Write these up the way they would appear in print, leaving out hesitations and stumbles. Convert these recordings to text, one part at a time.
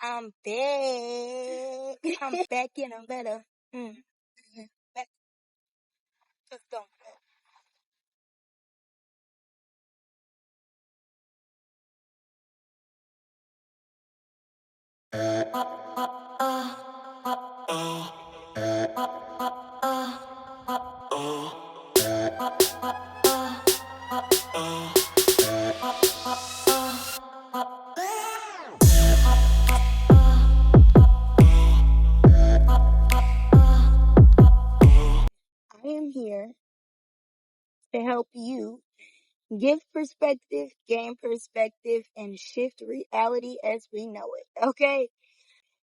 I'm back. I'm back and I'm better. Back. Just don't. I am here to help you give perspective, gain perspective, and shift reality as we know it. Okay?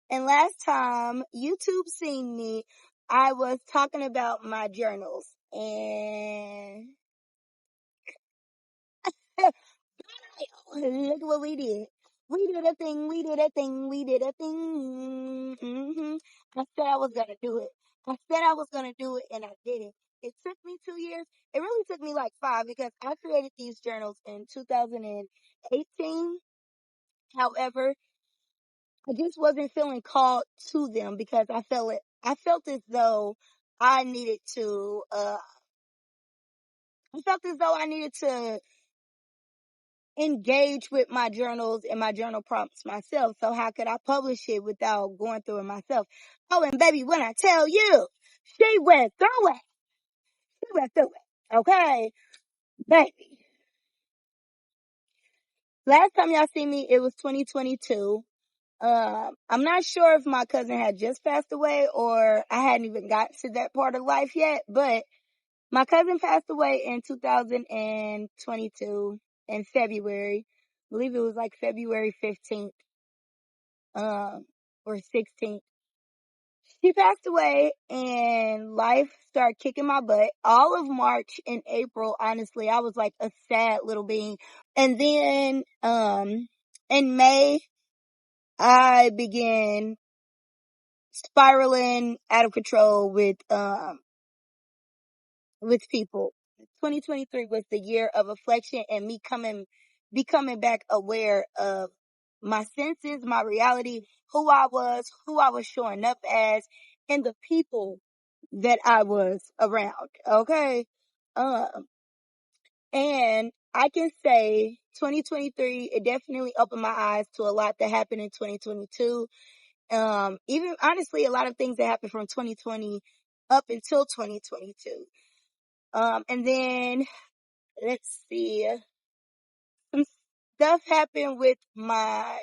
And last time YouTube seen me, I was talking about my journals and look what we did. We did a thing, we did a thing, we did a thing. I said I was going to do it. I said I was going to do it, and I did it. It took me 2 years. It really took me like 5 because I created these journals in 2018. However, I just wasn't feeling called to them because I felt as though I needed to, I felt as though I needed to engage with my journals and my journal prompts myself. So how could I publish it without going through it myself? Oh, and baby, when I tell you, she went through it. She went through it. Okay, baby. Last time y'all see me, it was 2022. I'm not sure if my cousin had just passed away or I hadn't even got to that part of life yet, but my cousin passed away in 2022 in February. I believe it was like February 15th. Or 16th. She passed away and life started kicking my butt. All of March and April, honestly, I was like a sad little being. And then, in May, I began spiraling out of control with people. 2023 was the year of reflection and me becoming back aware of my senses, my reality, who I was showing up as, and the people that I was around. Okay. Um, and I can say 2023, it definitely opened my eyes to a lot that happened in 2022. Even honestly, a lot of things that happened from 2020 up until 2022. And then let's see, some stuff happened with my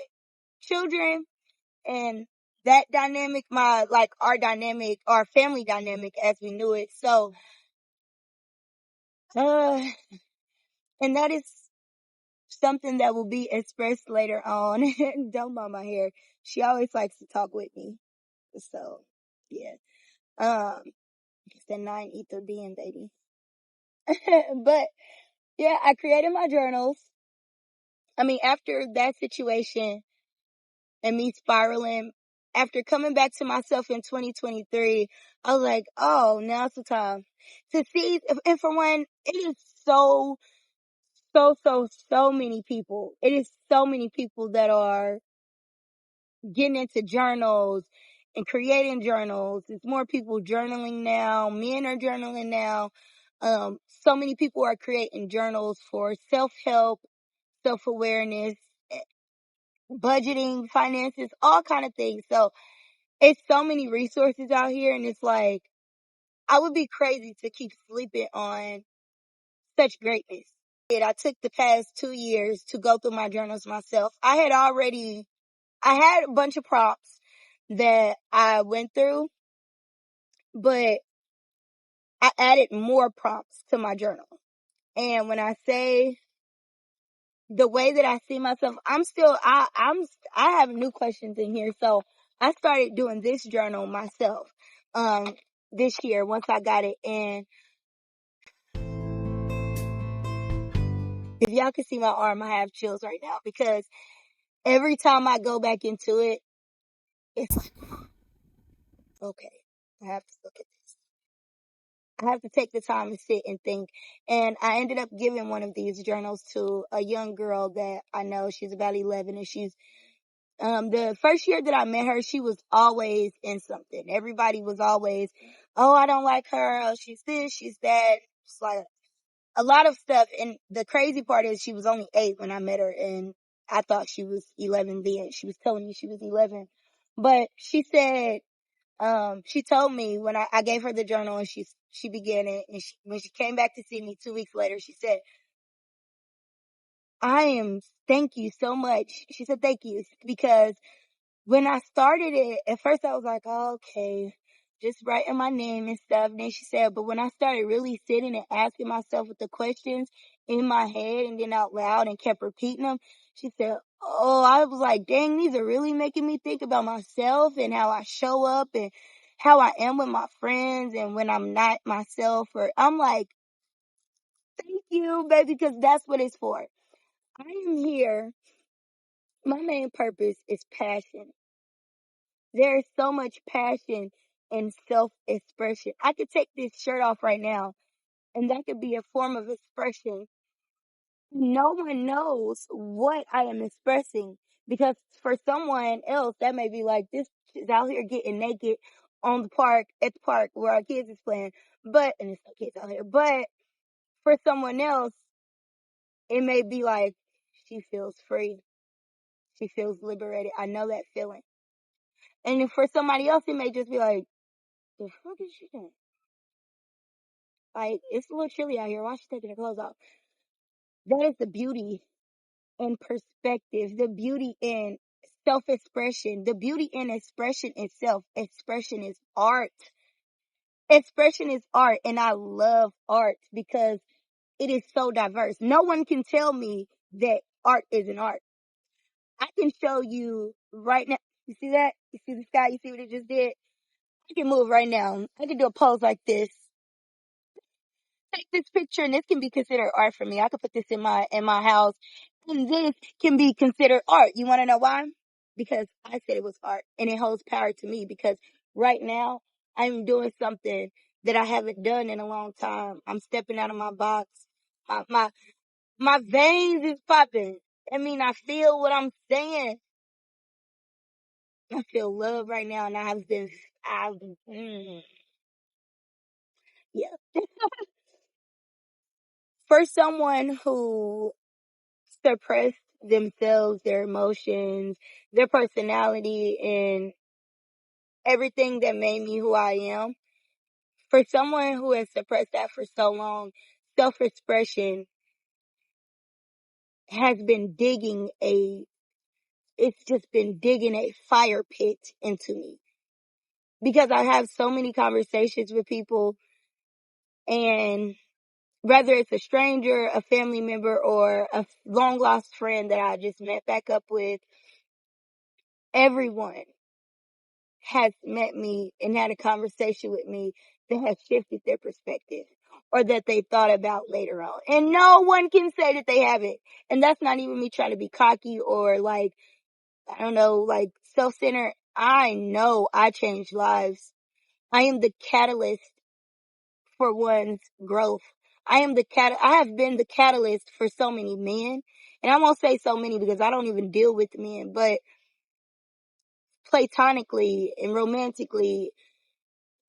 children and that dynamic, our dynamic, our family dynamic as we knew it. So, uh, and that is something that will be expressed later on. Don't mind my hair. She always likes to talk with me. So, yeah. It's the 9 ether being, baby. But yeah, I created my journals. I mean, after that situation and me spiraling, after coming back to myself in 2023, I was like, oh, now's the time to see. And for one, it is so many people. It is so many people that are getting into journals and creating journals. There's more people journaling now. Men are journaling now. So many people are creating journals for self-help, self-awareness, budgeting, finances, all kind of things. So it's so many resources out here, and it's like I would be crazy to keep sleeping on such greatness. I took the past 2 years to go through my journals myself. I had a bunch of prompts that I went through, but I added more prompts to my journal. And when I say the way that I see myself, I have new questions in here. So I started doing this journal myself, this year once I got it. And if y'all can see my arm, I have chills right now because every time I go back into it, it's like, okay, I have to look at this. I have to take the time to sit and think. And I ended up giving one of these journals to a young girl that I know. She's about 11 and she's The first year that I met her, she was always in something. Everybody was always, oh, I don't like her. Oh, she's this, she's that. It's like a lot of stuff. And the crazy part is she was only 8 when I met her, and I thought she was 11 then. She was telling me she was 11. But she said, she told me when I gave her the journal and she began it, and when she came back to see me 2 weeks later, she said, thank you so much. She said, thank you, because when I started it, at first I was like, oh, okay, just writing my name and stuff. And then she said, but when I started really sitting and asking myself with the questions in my head and then out loud and kept repeating them, she said, oh, I was like, dang, these are really making me think about myself and how I show up and how I am with my friends and when I'm not myself. Or I'm like, thank you, baby, because that's what it's for. I am here. My main purpose is passion. There is so much passion and self-expression. I could take this shirt off right now, and that could be a form of expression. No one knows what I am expressing, because for someone else, that may be like, this is out here getting naked at the park where our kids is playing. And it's no kids out here. But for someone else, it may be like, she feels free. She feels liberated. I know that feeling. And then for somebody else, it may just be like, the fuck is she doing? Like, it's a little chilly out here. Why is she taking her clothes off? That is the beauty in perspective, the beauty in self-expression, the beauty in expression itself. Expression is art. Expression is art, and I love art because it is so diverse. No one can tell me that art isn't art. I can show you right now. You see that? You see the sky? You see what it just did? I can move right now. I can do a pose like this. Take this picture, and this can be considered art for me. I could put this in my house, and this can be considered art. You want to know why? Because I said it was art, and it holds power to me. Because right now I'm doing something that I haven't done in a long time. I'm stepping out of my box. My veins is popping. I mean, I feel what I'm saying. I feel love right now, and yeah. For someone who suppressed themselves, their emotions, their personality, and everything that made me who I am. For someone who has suppressed that for so long, self-expression has been it's just been digging a fire pit into me. Because I have so many conversations with people, and whether it's a stranger, a family member, or a long lost friend that I just met back up with, everyone has met me and had a conversation with me that has shifted their perspective or that they thought about later on. And no one can say that they haven't. And that's not even me trying to be cocky or like, I don't know, like self-centered. I know I change lives. I am the catalyst for one's growth. I have been the catalyst for so many men. And I won't say so many because I don't even deal with men, but platonically and romantically,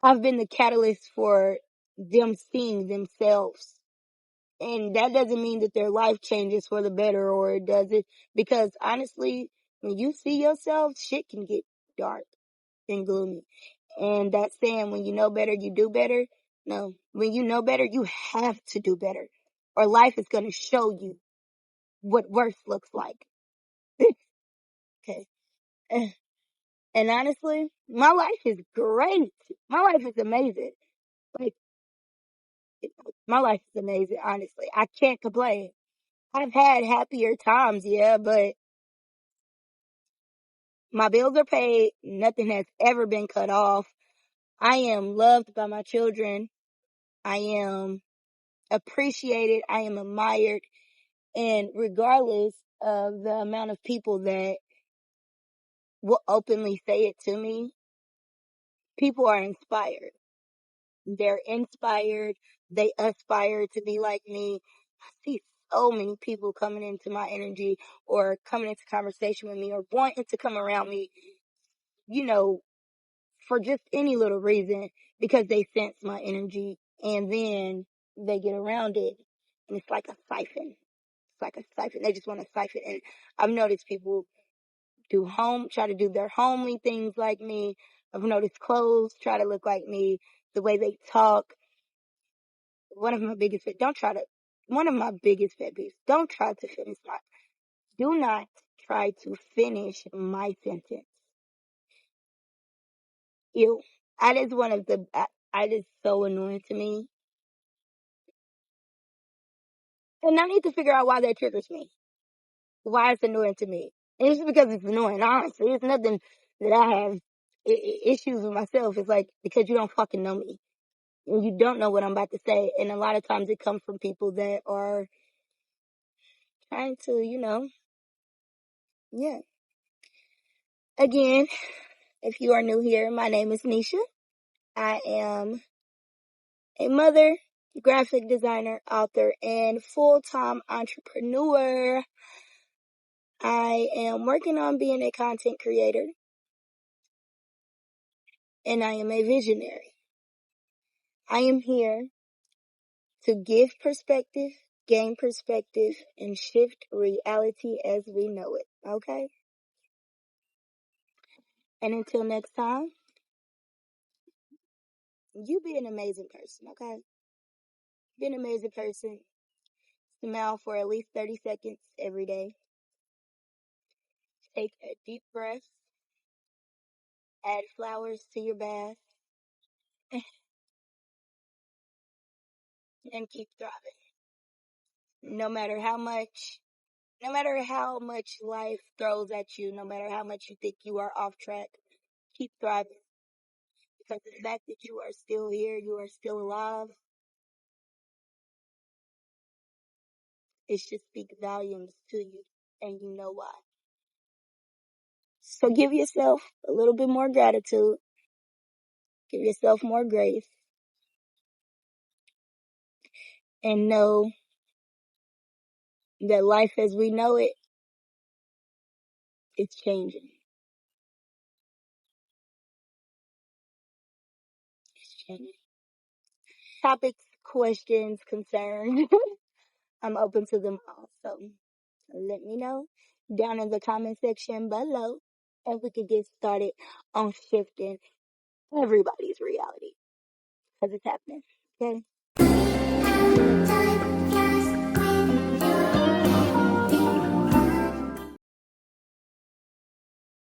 I've been the catalyst for them seeing themselves. And that doesn't mean that their life changes for the better, or it does it, because honestly, when you see yourself, shit can get dark and gloomy. And that saying, when you know better, you do better. No, when you know better, you have to do better, or life is going to show you what worse looks like. Okay. And honestly, my life is great. My life is amazing. Like, my life is amazing, honestly. I can't complain. I've had happier times, yeah, but my bills are paid. Nothing has ever been cut off. I am loved by my children. I am appreciated. I am admired. And regardless of the amount of people that will openly say it to me, people are inspired. They're inspired. They aspire to be like me. I see so many people coming into my energy or coming into conversation with me or wanting to come around me, you know, for just any little reason because they sense my energy and then they get around it and it's like a siphon. It's like a siphon. They just want to siphon. And I've noticed people try to do their homely things like me. I've noticed clothes try to look like me, the way they talk. One of my biggest pet peeves, don't try to finish do not try to finish my sentence. Ew. That is one of the, that is so annoying to me. And I need to figure out why that triggers me. Why it's annoying to me. And it's just because it's annoying, honestly. It's nothing that I have issues with myself. It's like, because you don't fucking know me. And you don't know what I'm about to say. And a lot of times it comes from people that are trying to, yeah. Again, if you are new here, my name is Nisha. I am a mother, graphic designer, author, and full-time entrepreneur. I am working on being a content creator, and I am a visionary. I am here to give perspective, gain perspective, and shift reality as we know it. Okay? And until next time, you be an amazing person, okay? Be an amazing person. Smile for at least 30 seconds every day. Take a deep breath. Add flowers to your bath. And keep thriving. No matter how much life throws at you, no matter how much you think you are off track, keep thriving. Because the fact that you are still here, you are still alive, it should speak volumes to you. And you know why. So give yourself a little bit more gratitude. Give yourself more grace. And know that life as we know it is changing. It's changing. Topics, questions, concerns. I'm open to them all. So let me know down in the comment section below and we can get started on shifting everybody's reality because it's happening. Okay?